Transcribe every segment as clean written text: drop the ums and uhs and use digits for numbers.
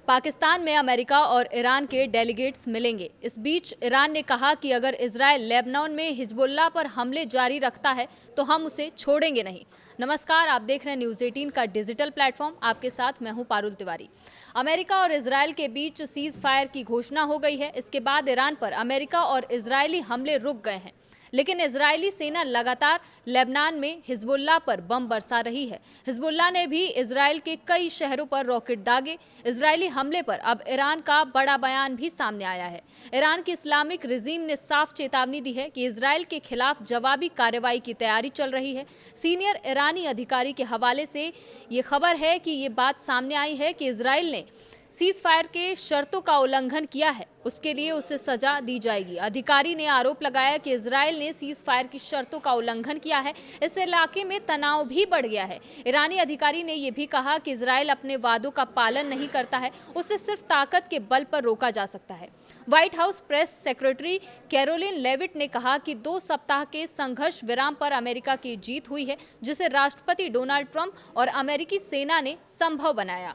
पाकिस्तान में अमेरिका और ईरान के डेलीगेट्स मिलेंगे। इस बीच ईरान ने कहा कि अगर इजरायल लेबनान में हिजबुल्लाह पर हमले जारी रखता है तो हम उसे छोड़ेंगे नहीं। नमस्कार, आप देख रहे हैं न्यूज़ 18 का डिजिटल प्लेटफॉर्म। आपके साथ मैं हूं पारुल तिवारी। अमेरिका और इजरायल के बीच सीज फायर की घोषणा हो गई है। इसके बाद ईरान पर अमेरिका और इजरायली हमले रुक गए हैं, लेकिन इजरायली सेना लगातार लेबनान में हिजबुल्लाह पर बम बरसा रही है। हिजबुल्लाह ने भी इजरायल के कई शहरों पर रॉकेट दागे। इजरायली हमले पर अब ईरान का बड़ा बयान भी सामने आया है। ईरान की इस्लामिक रिजीम ने साफ चेतावनी दी है कि इजरायल के खिलाफ जवाबी कार्रवाई की तैयारी चल रही है। सीनियर ईरानी अधिकारी के हवाले से ये खबर है कि ये बात सामने आई है कि इजरायल ने सीज फायर के शर्तों का उल्लंघन किया है, उसके लिए उसे सजा दी जाएगी। अधिकारी ने आरोप लगाया कि इजरायल ने सीज फायर की शर्तों का उल्लंघन किया है। इस इलाके में तनाव भी बढ़ गया है। ईरानी अधिकारी ने यह भी कहा कि इजरायल अपने वादों का पालन नहीं करता है, उसे सिर्फ ताकत के बल पर रोका जा सकता है। White house press secretary Karoline Leavitt ने कहा कि 2 सप्ताह के संघर्ष विराम पर अमेरिका की जीत हुई है, जिसे राष्ट्रपति डोनाल्ड ट्रंप और अमेरिकी सेना ने संभव बनाया।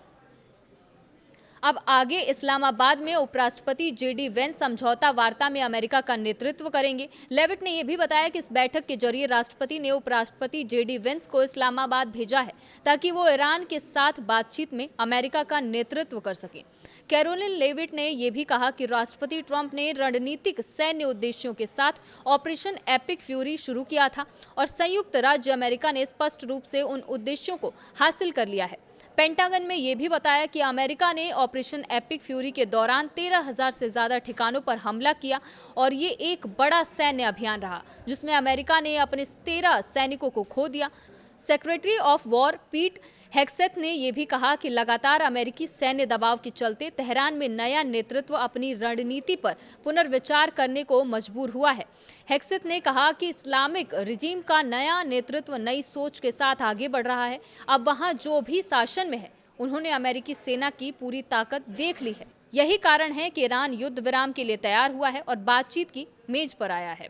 अब आगे इस्लामाबाद में उपराष्ट्रपति जेडी वेंस समझौता वार्ता में अमेरिका का नेतृत्व करेंगे। लेविट ने यह भी बताया कि इस बैठक के जरिए राष्ट्रपति ने उपराष्ट्रपति जेडी वेंस को इस्लामाबाद भेजा है ताकि वो ईरान के साथ बातचीत में अमेरिका का नेतृत्व कर सके। कैरोलिन लेविट ने यह भी कहा कि राष्ट्रपति ट्रंप ने रणनीतिक सैन्य उद्देश्यों के साथ ऑपरेशन एपिक फ्यूरी शुरू किया था और संयुक्त राज्य अमेरिका ने स्पष्ट रूप से उन उद्देश्यों को हासिल कर लिया है। पेंटागन में यह भी बताया कि अमेरिका ने ऑपरेशन एपिक फ्यूरी के दौरान 13,000 से ज्यादा ठिकानों पर हमला किया और ये एक बड़ा सैन्य अभियान रहा जिसमें अमेरिका ने अपने 13 सैनिकों को खो दिया। सेक्रेटरी ऑफ वॉर पीट हेग्सेथ ने यह भी कहा कि लगातार अमेरिकी सैन्य दबाव के चलते तेहरान में नया नेतृत्व अपनी रणनीति पर पुनर्विचार करने को मजबूर हुआ है। हेग्सेथ ने कहा कि इस्लामिक रिजीम का नया नेतृत्व नई सोच के साथ आगे बढ़ रहा है। अब वहां जो भी शासन में है, उन्होंने अमेरिकी सेना की पूरी ताकत देख ली है। यही कारण है कि ईरान युद्ध विराम के लिए तैयार हुआ है और बातचीत की मेज पर आया है।